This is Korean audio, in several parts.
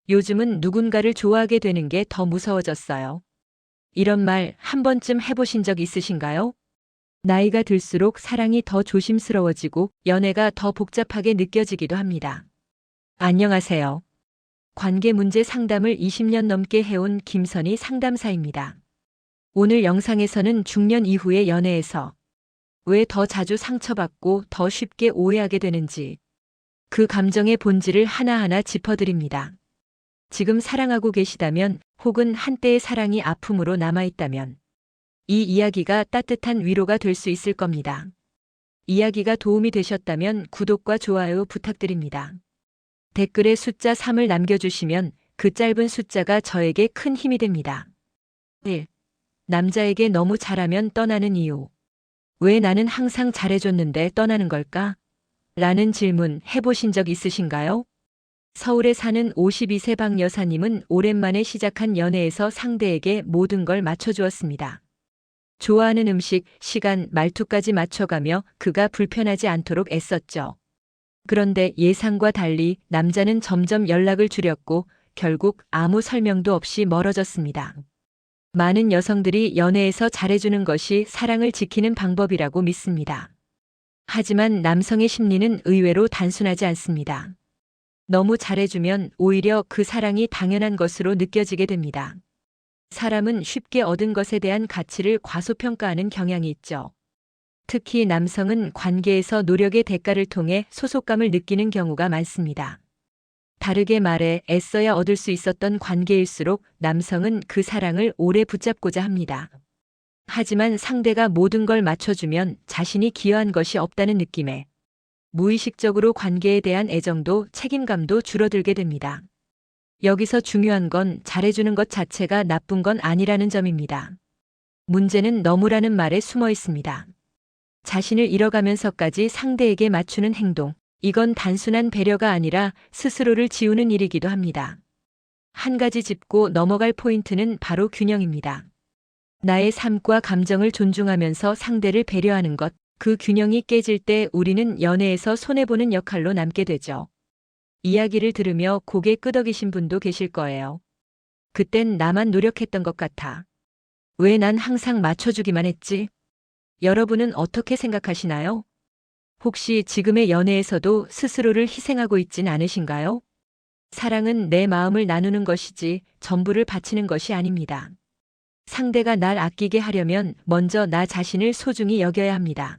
요즘은 누군가를 좋아하게 되는 게 더 무서워졌어요. 이런 말 한 번쯤 해보신 적 있으신가요? 나이가 들수록 사랑이 더 조심스러워지고 연애가 더 복잡하게 느껴지기도 합니다. 안녕하세요. 관계 문제 상담을 20년 넘게 해온 김선희 상담사입니다. 오늘 영상에서는 중년 이후의 연애에서 왜 더 자주 상처받고 더 쉽게 오해하게 되는지 그 감정의 본질을 하나하나 짚어드립니다. 지금 사랑하고 계시다면 혹은 한때의 사랑이 아픔으로 남아있다면 이 이야기가 따뜻한 위로가 될 수 있을 겁니다. 이야기가 도움이 되셨다면 구독과 좋아요 부탁드립니다. 댓글에 숫자 3을 남겨주시면 그 짧은 숫자가 저에게 큰 힘이 됩니다. 1. 남자에게 너무 잘하면 떠나는 이유. 왜 나는 항상 잘해줬는데 떠나는 걸까? 라는 질문 해보신 적 있으신가요? 서울에 사는 52세 박 여사님은 오랜만에 시작한 연애에서 상대에게 모든 걸 맞춰주었습니다. 좋아하는 음식, 시간, 말투까지 맞춰가며 그가 불편하지 않도록 애썼죠. 그런데 예상과 달리 남자는 점점 연락을 줄였고 결국 아무 설명도 없이 멀어졌습니다. 많은 여성들이 연애에서 잘해주는 것이 사랑을 지키는 방법이라고 믿습니다. 하지만 남성의 심리는 의외로 단순하지 않습니다. 너무 잘해주면 오히려 그 사랑이 당연한 것으로 느껴지게 됩니다. 사람은 쉽게 얻은 것에 대한 가치를 과소평가하는 경향이 있죠. 특히 남성은 관계에서 노력의 대가를 통해 소속감을 느끼는 경우가 많습니다. 다르게 말해 애써야 얻을 수 있었던 관계일수록 남성은 그 사랑을 오래 붙잡고자 합니다. 하지만 상대가 모든 걸 맞춰주면 자신이 기여한 것이 없다는 느낌에 무의식적으로 관계에 대한 애정도 책임감도 줄어들게 됩니다. 여기서 중요한 건 잘해주는 것 자체가 나쁜 건 아니라는 점입니다. 문제는 너무라는 말에 숨어 있습니다. 자신을 잃어가면서까지 상대에게 맞추는 행동, 이건 단순한 배려가 아니라 스스로를 지우는 일이기도 합니다. 한 가지 짚고 넘어갈 포인트는 바로 균형입니다. 나의 삶과 감정을 존중하면서 상대를 배려하는 것, 그 균형이 깨질 때 우리는 연애에서 손해보는 역할로 남게 되죠. 이야기를 들으며 고개 끄덕이신 분도 계실 거예요. 그땐 나만 노력했던 것 같아. 왜 난 항상 맞춰주기만 했지? 여러분은 어떻게 생각하시나요? 혹시 지금의 연애에서도 스스로를 희생하고 있진 않으신가요? 사랑은 내 마음을 나누는 것이지 전부를 바치는 것이 아닙니다. 상대가 날 아끼게 하려면 먼저 나 자신을 소중히 여겨야 합니다.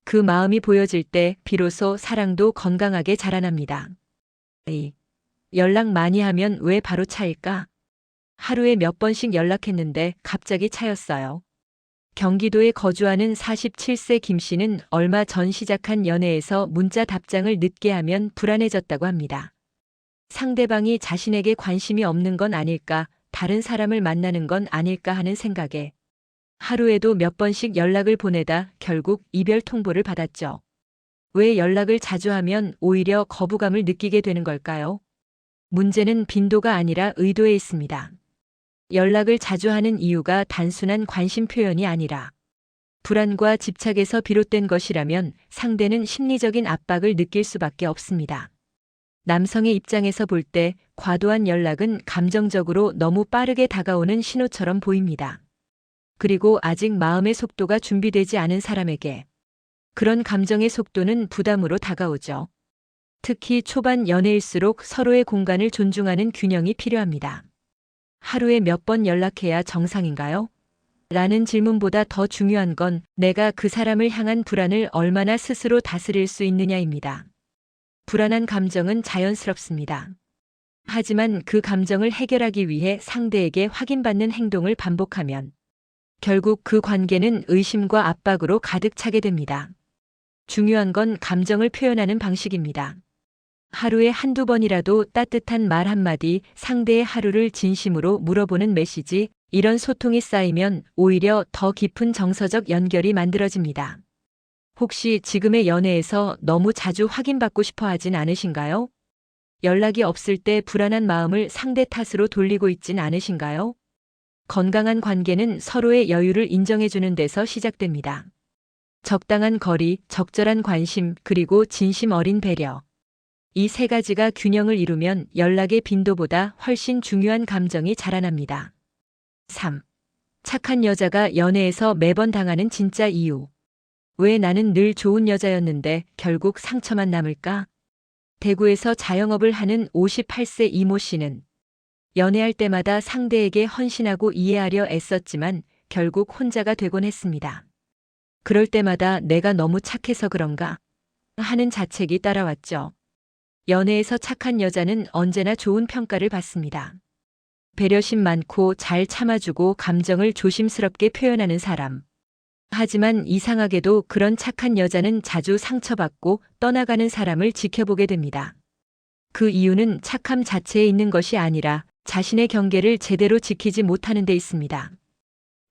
그 마음이 보여질 때 비로소 사랑도 건강하게 자라납니다. 연락 많이 하면 왜 바로 차일까? 하루에 몇 번씩 연락했는데 갑자기 차였어요. 경기도에 거주하는 47세 김 씨는 얼마 전 시작한 연애에서 문자 답장을 늦게 하면 불안해졌다고 합니다. 상대방이 자신에게 관심이 없는 건 아닐까, 다른 사람을 만나는 건 아닐까 하는 생각에 하루에도 몇 번씩 연락을 보내다 결국 이별 통보를 받았죠. 왜 연락을 자주 하면 오히려 거부감을 느끼게 되는 걸까요? 문제는 빈도가 아니라 의도에 있습니다. 연락을 자주 하는 이유가 단순한 관심 표현이 아니라 불안과 집착에서 비롯된 것이라면 상대는 심리적인 압박을 느낄 수밖에 없습니다. 남성의 입장에서 볼 때 과도한 연락은 감정적으로 너무 빠르게 다가오는 신호처럼 보입니다. 그리고 아직 마음의 속도가 준비되지 않은 사람에게 그런 감정의 속도는 부담으로 다가오죠. 특히 초반 연애일수록 서로의 공간을 존중하는 균형이 필요합니다. 하루에 몇 번 연락해야 정상인가요? 라는 질문보다 더 중요한 건 내가 그 사람을 향한 불안을 얼마나 스스로 다스릴 수 있느냐입니다. 불안한 감정은 자연스럽습니다. 하지만 그 감정을 해결하기 위해 상대에게 확인받는 행동을 반복하면 결국 그 관계는 의심과 압박으로 가득 차게 됩니다. 중요한 건 감정을 표현하는 방식입니다. 하루에 한두 번이라도 따뜻한 말 한마디, 상대의 하루를 진심으로 물어보는 메시지, 이런 소통이 쌓이면 오히려 더 깊은 정서적 연결이 만들어집니다. 혹시 지금의 연애에서 너무 자주 확인받고 싶어 하진 않으신가요? 연락이 없을 때 불안한 마음을 상대 탓으로 돌리고 있진 않으신가요? 건강한 관계는 서로의 여유를 인정해주는 데서 시작됩니다. 적당한 거리, 적절한 관심, 그리고 진심 어린 배려. 이 세 가지가 균형을 이루면 연락의 빈도보다 훨씬 중요한 감정이 자라납니다. 3. 착한 여자가 연애에서 매번 당하는 진짜 이유. 왜 나는 늘 좋은 여자였는데 결국 상처만 남을까? 대구에서 자영업을 하는 58세 이모 씨는 연애할 때마다 상대에게 헌신하고 이해하려 애썼지만 결국 혼자가 되곤 했습니다. 그럴 때마다 내가 너무 착해서 그런가 하는 자책이 따라왔죠. 연애에서 착한 여자는 언제나 좋은 평가를 받습니다. 배려심 많고 잘 참아주고 감정을 조심스럽게 표현하는 사람. 하지만 이상하게도 그런 착한 여자는 자주 상처받고 떠나가는 사람을 지켜보게 됩니다. 그 이유는 착함 자체에 있는 것이 아니라 자신의 경계를 제대로 지키지 못하는 데 있습니다.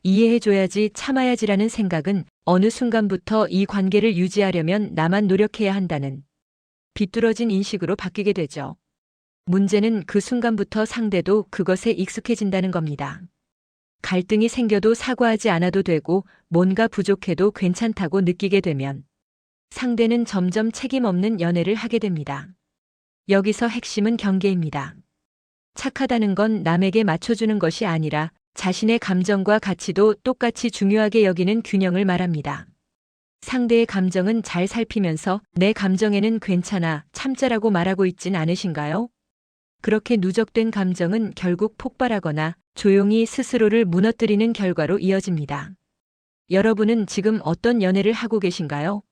이해해줘야지 참아야지라는 생각은 어느 순간부터 이 관계를 유지하려면 나만 노력해야 한다는 비뚤어진 인식으로 바뀌게 되죠. 문제는 그 순간부터 상대도 그것에 익숙해진다는 겁니다. 갈등이 생겨도 사과하지 않아도 되고 뭔가 부족해도 괜찮다고 느끼게 되면 상대는 점점 책임 없는 연애를 하게 됩니다. 여기서 핵심은 경계입니다. 착하다는 건 남에게 맞춰주는 것이 아니라 자신의 감정과 가치도 똑같이 중요하게 여기는 균형을 말합니다. 상대의 감정은 잘 살피면서 내 감정에는 괜찮아, 참자라고 말하고 있진 않으신가요? 그렇게 누적된 감정은 결국 폭발하거나 조용히 스스로를 무너뜨리는 결과로 이어집니다. 여러분은 지금 어떤 연애를 하고 계신가요?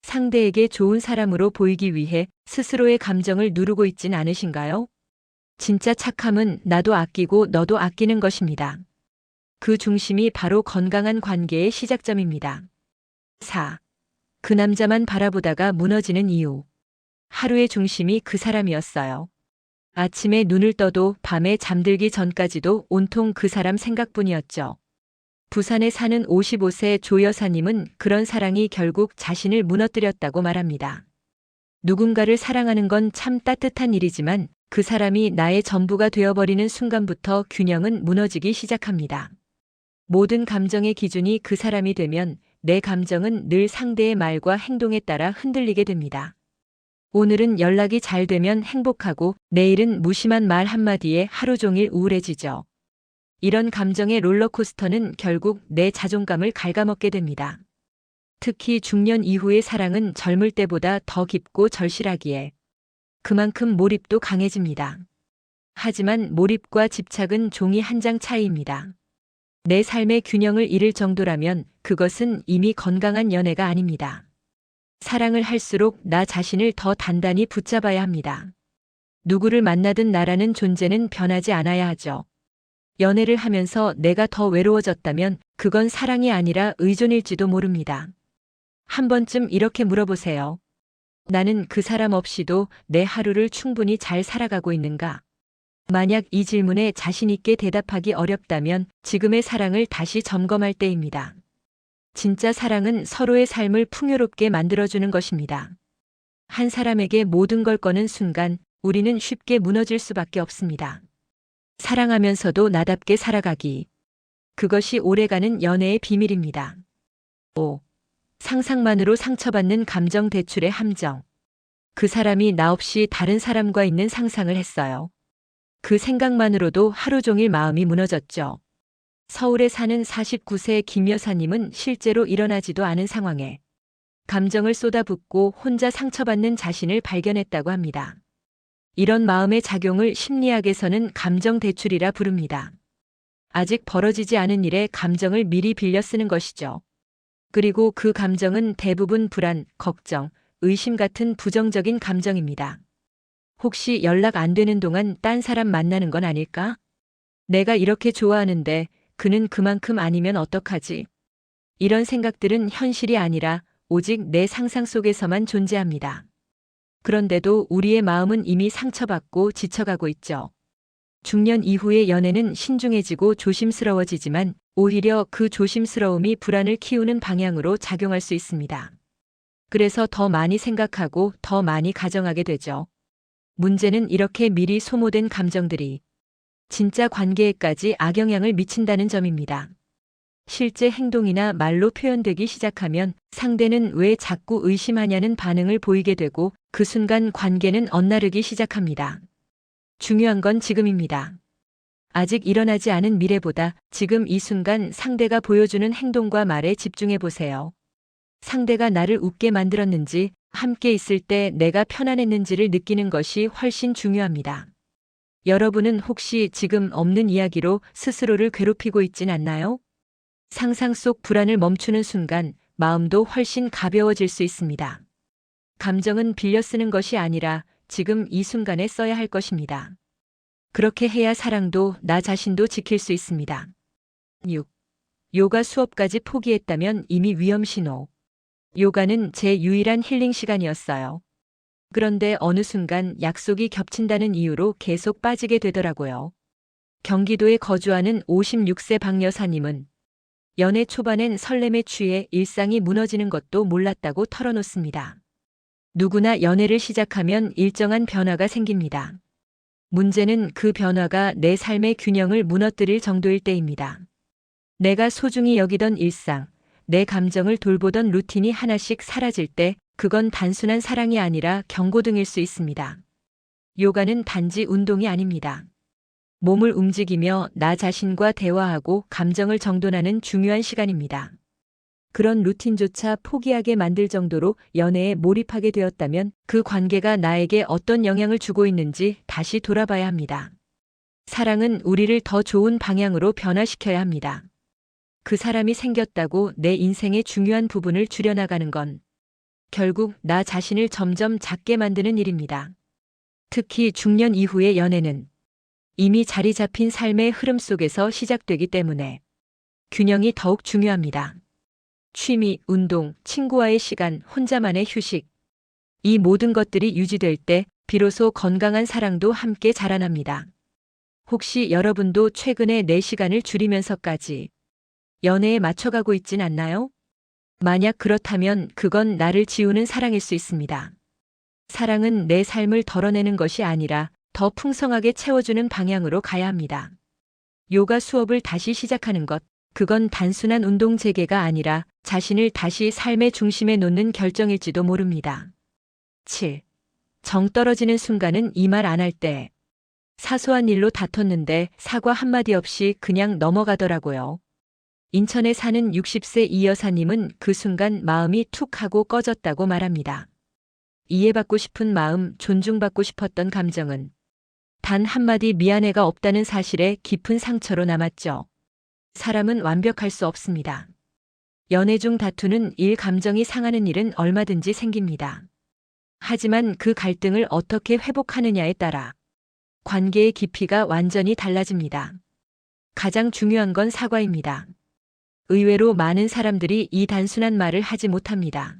상대에게 좋은 사람으로 보이기 위해 스스로의 감정을 누르고 있진 않으신가요? 진짜 착함은 나도 아끼고 너도 아끼는 것입니다. 그 중심이 바로 건강한 관계의 시작점입니다. 4. 그 남자만 바라보다가 무너지는 이유. 하루의 중심이 그 사람이었어요. 아침에 눈을 떠도 밤에 잠들기 전까지도 온통 그 사람 생각뿐이었죠. 부산에 사는 55세 조 여사님은 그런 사랑이 결국 자신을 무너뜨렸다고 말합니다. 누군가를 사랑하는 건 참 따뜻한 일이지만 그 사람이 나의 전부가 되어버리는 순간부터 균형은 무너지기 시작합니다. 모든 감정의 기준이 그 사람이 되면 내 감정은 늘 상대의 말과 행동에 따라 흔들리게 됩니다. 오늘은 연락이 잘 되면 행복하고 내일은 무심한 말 한마디에 하루 종일 우울해지죠. 이런 감정의 롤러코스터는 결국 내 자존감을 갉아먹게 됩니다. 특히 중년 이후의 사랑은 젊을 때보다 더 깊고 절실하기에 그만큼 몰입도 강해집니다. 하지만 몰입과 집착은 종이 한 장 차이입니다. 내 삶의 균형을 잃을 정도라면 그것은 이미 건강한 연애가 아닙니다. 사랑을 할수록 나 자신을 더 단단히 붙잡아야 합니다. 누구를 만나든 나라는 존재는 변하지 않아야 하죠. 연애를 하면서 내가 더 외로워졌다면 그건 사랑이 아니라 의존일지도 모릅니다. 한 번쯤 이렇게 물어보세요. 나는 그 사람 없이도 내 하루를 충분히 잘 살아가고 있는가? 만약 이 질문에 자신 있게 대답하기 어렵다면 지금의 사랑을 다시 점검할 때입니다. 진짜 사랑은 서로의 삶을 풍요롭게 만들어주는 것입니다. 한 사람에게 모든 걸 거는 순간 우리는 쉽게 무너질 수밖에 없습니다. 사랑하면서도 나답게 살아가기. 그것이 오래가는 연애의 비밀입니다. 5. 상상만으로 상처받는 감정 대출의 함정. 그 사람이 나 없이 다른 사람과 있는 상상을 했어요. 그 생각만으로도 하루 종일 마음이 무너졌죠. 서울에 사는 49세 김 여사님은 실제로 일어나지도 않은 상황에 감정을 쏟아붓고 혼자 상처받는 자신을 발견했다고 합니다. 이런 마음의 작용을 심리학에서는 감정 대출이라 부릅니다. 아직 벌어지지 않은 일에 감정을 미리 빌려 쓰는 것이죠. 그리고 그 감정은 대부분 불안, 걱정, 의심 같은 부정적인 감정입니다. 혹시 연락 안 되는 동안 딴 사람 만나는 건 아닐까? 내가 이렇게 좋아하는데 그는 그만큼 아니면 어떡하지? 이런 생각들은 현실이 아니라 오직 내 상상 속에서만 존재합니다. 그런데도 우리의 마음은 이미 상처받고 지쳐가고 있죠. 중년 이후의 연애는 신중해지고 조심스러워지지만 오히려 그 조심스러움이 불안을 키우는 방향으로 작용할 수 있습니다. 그래서 더 많이 생각하고 더 많이 가정하게 되죠. 문제는 이렇게 미리 소모된 감정들이 진짜 관계에까지 악영향을 미친다는 점입니다. 실제 행동이나 말로 표현되기 시작하면 상대는 왜 자꾸 의심하냐는 반응을 보이게 되고 그 순간 관계는 엇나르기 시작합니다. 중요한 건 지금입니다. 아직 일어나지 않은 미래보다 지금 이 순간 상대가 보여주는 행동과 말에 집중해 보세요. 상대가 나를 웃게 만들었는지, 함께 있을 때 내가 편안했는지를 느끼는 것이 훨씬 중요합니다. 여러분은 혹시 지금 없는 이야기로 스스로를 괴롭히고 있진 않나요? 상상 속 불안을 멈추는 순간 마음도 훨씬 가벼워질 수 있습니다. 감정은 빌려 쓰는 것이 아니라 지금 이 순간에 써야 할 것입니다. 그렇게 해야 사랑도 나 자신도 지킬 수 있습니다. 6. 요가 수업까지 포기했다면 이미 위험 신호. 요가는 제 유일한 힐링 시간이었어요. 그런데 어느 순간 약속이 겹친다는 이유로 계속 빠지게 되더라고요. 경기도에 거주하는 56세 박 여사님은 연애 초반엔 설렘에 취해 일상이 무너지는 것도 몰랐다고 털어놓습니다. 누구나 연애를 시작하면 일정한 변화가 생깁니다. 문제는 그 변화가 내 삶의 균형을 무너뜨릴 정도일 때입니다. 내가 소중히 여기던 일상, 내 감정을 돌보던 루틴이 하나씩 사라질 때 그건 단순한 사랑이 아니라 경고등일 수 있습니다. 요가는 단지 운동이 아닙니다. 몸을 움직이며 나 자신과 대화하고 감정을 정돈하는 중요한 시간입니다. 그런 루틴조차 포기하게 만들 정도로 연애에 몰입하게 되었다면 그 관계가 나에게 어떤 영향을 주고 있는지 다시 돌아봐야 합니다. 사랑은 우리를 더 좋은 방향으로 변화시켜야 합니다. 그 사람이 생겼다고 내 인생의 중요한 부분을 줄여나가는 건 결국 나 자신을 점점 작게 만드는 일입니다. 특히 중년 이후의 연애는 이미 자리 잡힌 삶의 흐름 속에서 시작되기 때문에 균형이 더욱 중요합니다. 취미, 운동, 친구와의 시간, 혼자만의 휴식. 이 모든 것들이 유지될 때 비로소 건강한 사랑도 함께 자라납니다. 혹시 여러분도 최근에 내 시간을 줄이면서까지 연애에 맞춰가고 있진 않나요? 만약 그렇다면 그건 나를 지우는 사랑일 수 있습니다. 사랑은 내 삶을 덜어내는 것이 아니라 더 풍성하게 채워주는 방향으로 가야 합니다. 요가 수업을 다시 시작하는 것, 그건 단순한 운동 재개가 아니라 자신을 다시 삶의 중심에 놓는 결정일지도 모릅니다. 7. 정 떨어지는 순간은 이 말 안 할 때. 사소한 일로 다퉜는데 사과 한마디 없이 그냥 넘어가더라고요. 인천에 사는 60세 이 여사님은 그 순간 마음이 툭 하고 꺼졌다고 말합니다. 이해받고 싶은 마음, 존중받고 싶었던 감정은 단 한마디 미안해가 없다는 사실에 깊은 상처로 남았죠. 사람은 완벽할 수 없습니다. 연애 중 다투는 일, 감정이 상하는 일은 얼마든지 생깁니다. 하지만 그 갈등을 어떻게 회복하느냐에 따라 관계의 깊이가 완전히 달라집니다. 가장 중요한 건 사과입니다. 의외로 많은 사람들이 이 단순한 말을 하지 못합니다.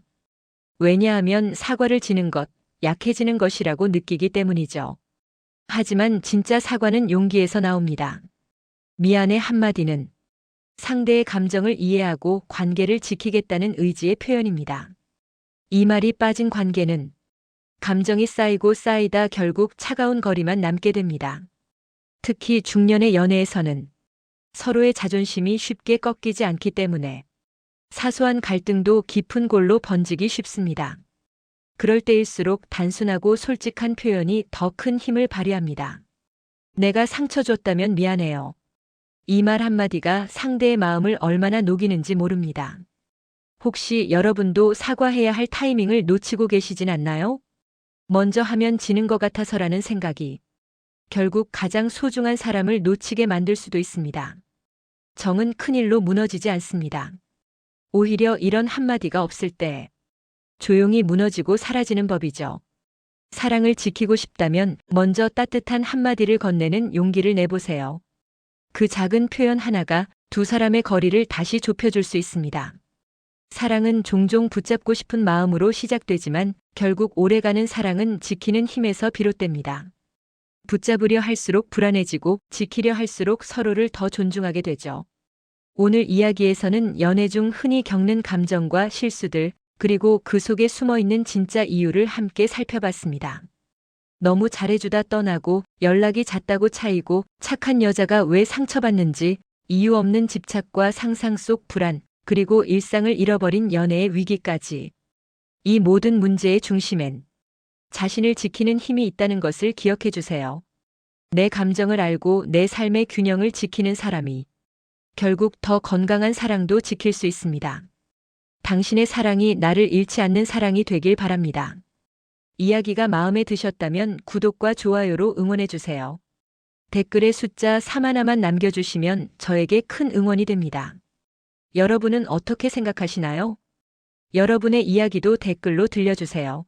왜냐하면 사과를 지는 것, 약해지는 것이라고 느끼기 때문이죠. 하지만 진짜 사과는 용기에서 나옵니다. 미안해 한마디는 상대의 감정을 이해하고 관계를 지키겠다는 의지의 표현입니다. 이 말이 빠진 관계는 감정이 쌓이고 쌓이다 결국 차가운 거리만 남게 됩니다. 특히 중년의 연애에서는 서로의 자존심이 쉽게 꺾이지 않기 때문에 사소한 갈등도 깊은 골로 번지기 쉽습니다. 그럴 때일수록 단순하고 솔직한 표현이 더 큰 힘을 발휘합니다. 내가 상처 줬다면 미안해요. 이 말 한마디가 상대의 마음을 얼마나 녹이는지 모릅니다. 혹시 여러분도 사과해야 할 타이밍을 놓치고 계시진 않나요? 먼저 하면 지는 것 같아서라는 생각이 결국 가장 소중한 사람을 놓치게 만들 수도 있습니다. 정은 큰일로 무너지지 않습니다. 오히려 이런 한마디가 없을 때 조용히 무너지고 사라지는 법이죠. 사랑을 지키고 싶다면 먼저 따뜻한 한마디를 건네는 용기를 내보세요. 그 작은 표현 하나가 두 사람의 거리를 다시 좁혀줄 수 있습니다. 사랑은 종종 붙잡고 싶은 마음으로 시작되지만 결국 오래가는 사랑은 지키는 힘에서 비롯됩니다. 붙잡으려 할수록 불안해지고 지키려 할수록 서로를 더 존중하게 되죠. 오늘 이야기에서는 연애 중 흔히 겪는 감정과 실수들, 그리고 그 속에 숨어있는 진짜 이유를 함께 살펴봤습니다. 너무 잘해주다 떠나고 연락이 잦다고 차이고 착한 여자가 왜 상처받는지 이유 없는 집착과 상상 속 불안, 그리고 일상을 잃어버린 연애의 위기까지. 이 모든 문제의 중심엔 자신을 지키는 힘이 있다는 것을 기억해 주세요. 내 감정을 알고 내 삶의 균형을 지키는 사람이 결국 더 건강한 사랑도 지킬 수 있습니다. 당신의 사랑이 나를 잃지 않는 사랑이 되길 바랍니다. 이야기가 마음에 드셨다면 구독과 좋아요로 응원해 주세요. 댓글에 숫자 3 하나만 남겨주시면 저에게 큰 응원이 됩니다. 여러분은 어떻게 생각하시나요? 여러분의 이야기도 댓글로 들려주세요.